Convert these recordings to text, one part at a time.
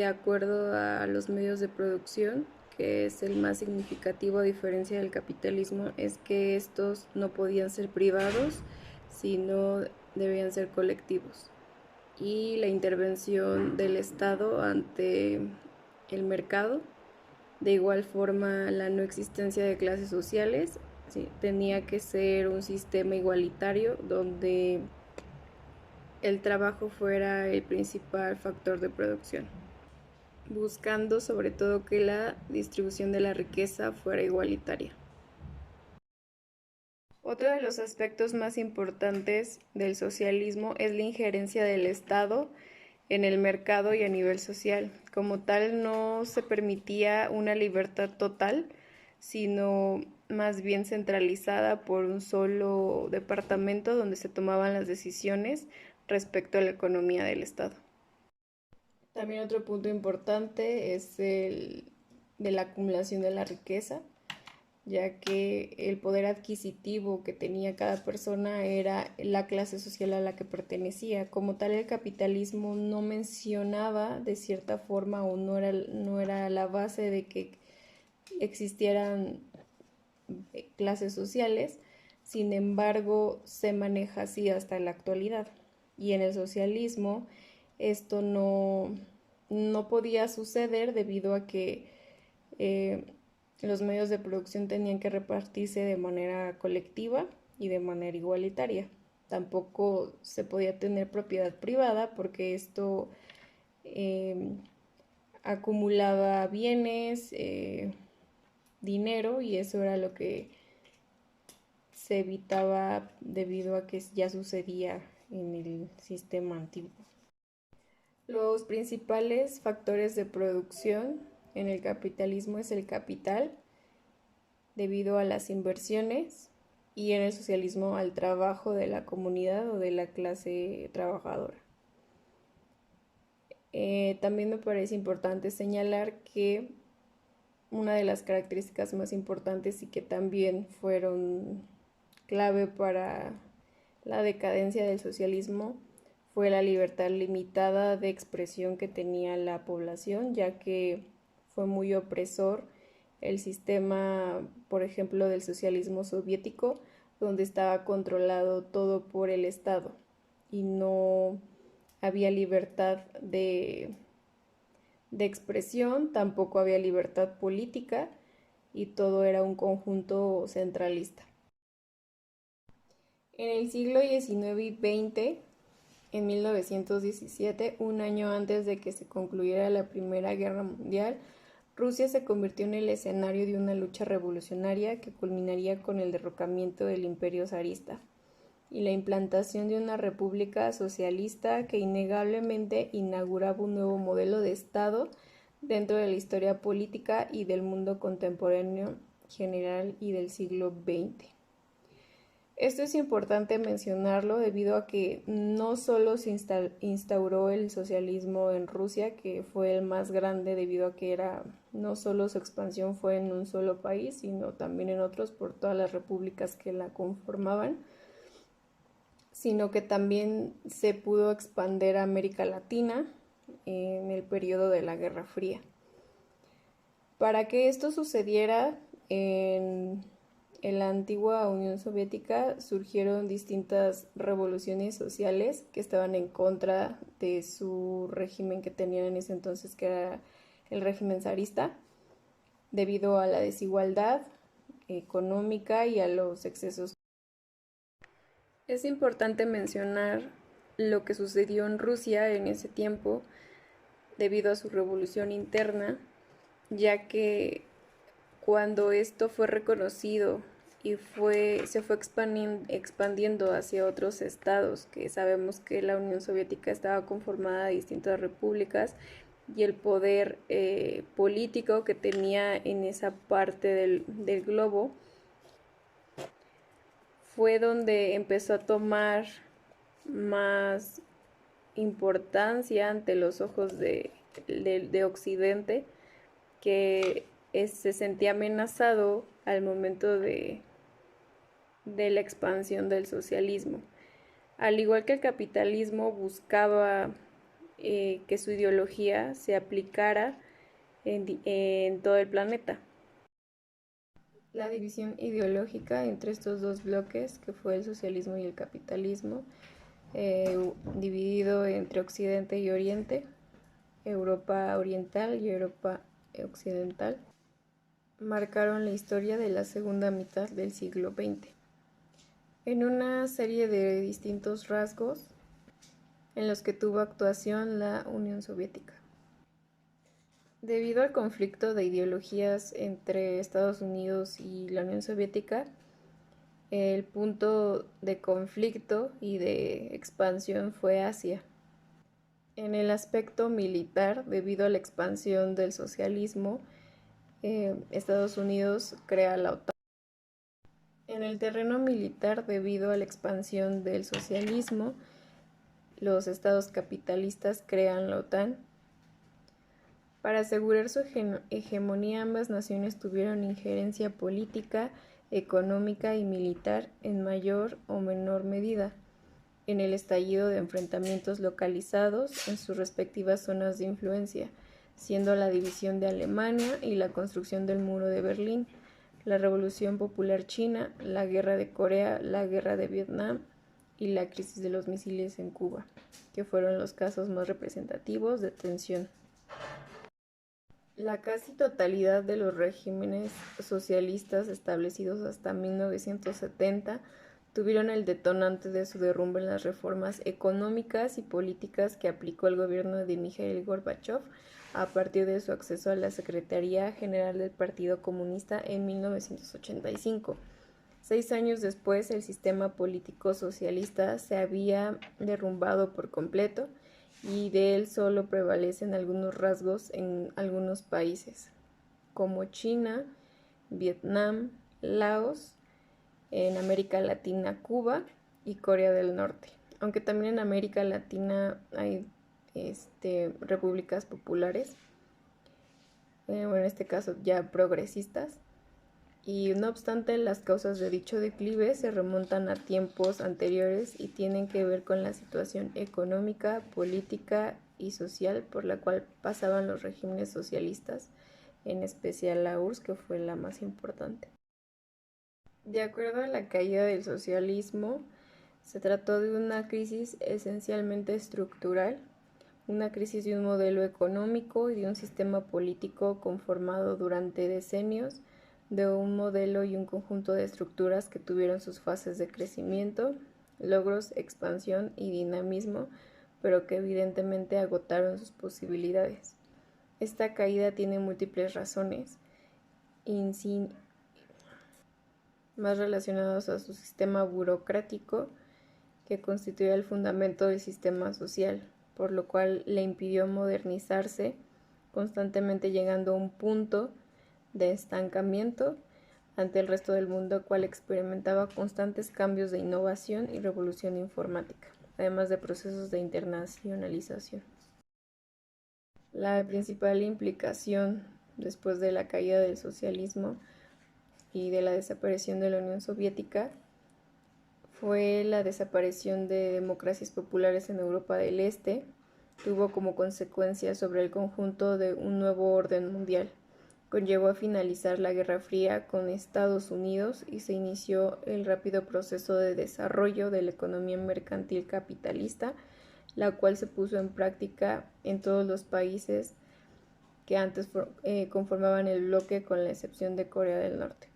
acuerdo a los medios de producción, que es el más significativo a diferencia del capitalismo, es que estos no podían ser privados, sino debían ser colectivos. Y la intervención del Estado ante el mercado, de igual forma la no existencia de clases sociales, sí, tenía que ser un sistema igualitario donde el trabajo fuera el principal factor de producción, buscando sobre todo que la distribución de la riqueza fuera igualitaria. Otro de los aspectos más importantes del socialismo es la injerencia del Estado en el mercado y a nivel social. Como tal, no se permitía una libertad total, sino más bien centralizada por un solo departamento donde se tomaban las decisiones respecto a la economía del Estado. También otro punto importante es el de la acumulación de la riqueza, ya que el poder adquisitivo que tenía cada persona era la clase social a la que pertenecía. Como tal, el capitalismo no mencionaba de cierta forma o no era la base de que existieran clases sociales, sin embargo, se maneja así hasta la actualidad. Y en el socialismo esto no podía suceder debido a que eh, los medios de producción tenían que repartirse de manera colectiva y de manera igualitaria. Tampoco se podía tener propiedad privada porque esto eh, acumulaba bienes, dinero, y eso era lo que se evitaba debido a que ya sucedía en el sistema antiguo. Los principales factores de producción en el capitalismo es el capital, debido a las inversiones, y en el socialismo al trabajo de la comunidad o de la clase trabajadora. También me parece importante señalar que una de las características más importantes y que también fueron clave para la decadencia del socialismo fue la libertad limitada de expresión que tenía la población, ya que fue muy opresor el sistema, por ejemplo, del socialismo soviético, donde estaba controlado todo por el Estado y no había libertad de expresión, tampoco había libertad política y todo era un conjunto centralista. En el siglo XIX y XX, en 1917, un año antes de que se concluyera la Primera Guerra Mundial, Rusia se convirtió en el escenario de una lucha revolucionaria que culminaría con el derrocamiento del imperio zarista y la implantación de una república socialista que innegablemente inauguraba un nuevo modelo de Estado dentro de la historia política y del mundo contemporáneo general y del siglo XX. Esto es importante mencionarlo debido a que no solo se instauró el socialismo en Rusia, que fue el más grande debido a que no solo su expansión fue en un solo país, sino también en otros por todas las repúblicas que la conformaban, sino que también se pudo expandir a América Latina en el periodo de la Guerra Fría. Para que esto sucediera en la antigua Unión Soviética surgieron distintas revoluciones sociales que estaban en contra de su régimen que tenían en ese entonces, que era el régimen zarista, debido a la desigualdad económica y a los excesos. Es importante mencionar lo que sucedió en Rusia en ese tiempo debido a su revolución interna, ya que cuando esto fue reconocido y se fue expandiendo hacia otros estados, que sabemos que la Unión Soviética estaba conformada de distintas repúblicas, y el poder político que tenía en esa parte del globo, fue donde empezó a tomar más importancia ante los ojos de Occidente, que se sentía amenazado al momento de la expansión del socialismo. Al igual que el capitalismo buscaba que su ideología se aplicara en todo el planeta. La división ideológica entre estos dos bloques, que fue el socialismo y el capitalismo, dividido entre Occidente y Oriente, Europa Oriental y Europa Occidental, marcaron la historia de la segunda mitad del siglo XX, en una serie de distintos rasgos en los que tuvo actuación la Unión Soviética. Debido al conflicto de ideologías entre Estados Unidos y la Unión Soviética, el punto de conflicto y de expansión fue Asia. En el aspecto militar, debido a la expansión del socialismo, Estados Unidos crea la OTAN. En el terreno militar, debido a la expansión del socialismo, los estados capitalistas crean la OTAN. Para asegurar su hegemonía, ambas naciones tuvieron injerencia política, económica y militar en mayor o menor medida en el estallido de enfrentamientos localizados en sus respectivas zonas de influencia, siendo la división de Alemania y la construcción del Muro de Berlín, la Revolución Popular China, la Guerra de Corea, la Guerra de Vietnam y la crisis de los misiles en Cuba, que fueron los casos más representativos de tensión. La casi totalidad de los regímenes socialistas establecidos hasta 1970 tuvieron el detonante de su derrumbe en las reformas económicas y políticas que aplicó el gobierno de Mikhail Gorbachev a partir de su acceso a la Secretaría General del Partido Comunista en 1985. 6 años después, el sistema político socialista se había derrumbado por completo y de él solo prevalecen algunos rasgos en algunos países, como China, Vietnam, Laos, en América Latina, Cuba y Corea del Norte. Aunque también en América Latina hay repúblicas populares, en este caso ya progresistas, y no obstante las causas de dicho declive se remontan a tiempos anteriores y tienen que ver con la situación económica, política y social por la cual pasaban los regímenes socialistas, en especial la URSS, que fue la más importante. De acuerdo a la caída del socialismo, se trató de una crisis esencialmente estructural, una crisis de un modelo económico y de un sistema político conformado durante decenios, de un modelo y un conjunto de estructuras que tuvieron sus fases de crecimiento, logros, expansión y dinamismo, pero que evidentemente agotaron sus posibilidades. Esta caída tiene múltiples razones, más relacionados a su sistema burocrático, que constituía el fundamento del sistema social, por lo cual le impidió modernizarse, constantemente llegando a un punto de estancamiento ante el resto del mundo, cual experimentaba constantes cambios de innovación y revolución informática, además de procesos de internacionalización. La principal implicación después de la caída del socialismo y de la desaparición de la Unión Soviética fue la desaparición de democracias populares en Europa del Este. Tuvo como consecuencia sobre el conjunto de un nuevo orden mundial. Conllevó a finalizar la Guerra Fría con Estados Unidos y se inició el rápido proceso de desarrollo de la economía mercantil capitalista, la cual se puso en práctica en todos los países que antes conformaban el bloque, con la excepción de Corea del Norte.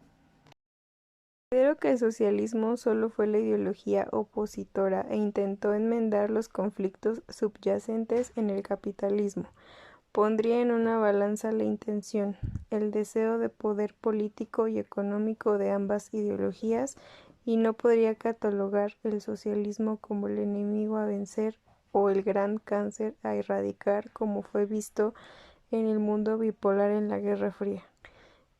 Considero que el socialismo solo fue la ideología opositora e intentó enmendar los conflictos subyacentes en el capitalismo. Pondría en una balanza la intención, el deseo de poder político y económico de ambas ideologías, y no podría catalogar el socialismo como el enemigo a vencer o el gran cáncer a erradicar, como fue visto en el mundo bipolar en la Guerra Fría.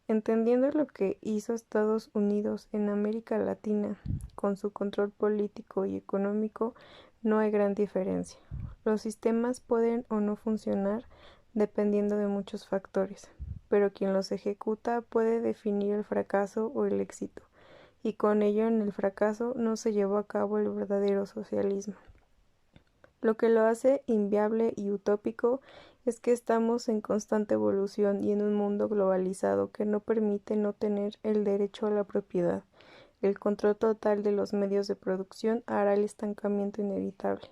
Entendiendo lo que hizo Estados Unidos en América Latina con su control político y económico, no hay gran diferencia. Los sistemas pueden o no funcionar dependiendo de muchos factores, pero quien los ejecuta puede definir el fracaso o el éxito, y con ello en el fracaso no se llevó a cabo el verdadero socialismo. Lo que lo hace inviable y utópico es que estamos en constante evolución y en un mundo globalizado que no permite no tener el derecho a la propiedad. El control total de los medios de producción hará el estancamiento inevitable.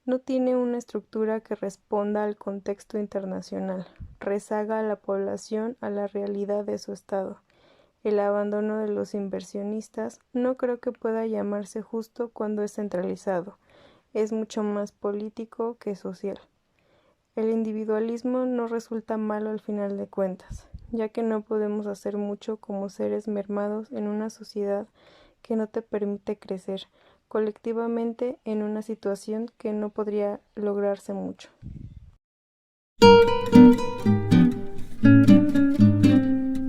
No tiene una estructura que responda al contexto internacional. Rezaga a la población a la realidad de su estado. El abandono de los inversionistas no creo que pueda llamarse justo cuando es centralizado. Es mucho más político que social. El individualismo no resulta malo al final de cuentas, ya que no podemos hacer mucho como seres mermados en una sociedad que no te permite crecer colectivamente en una situación que no podría lograrse mucho.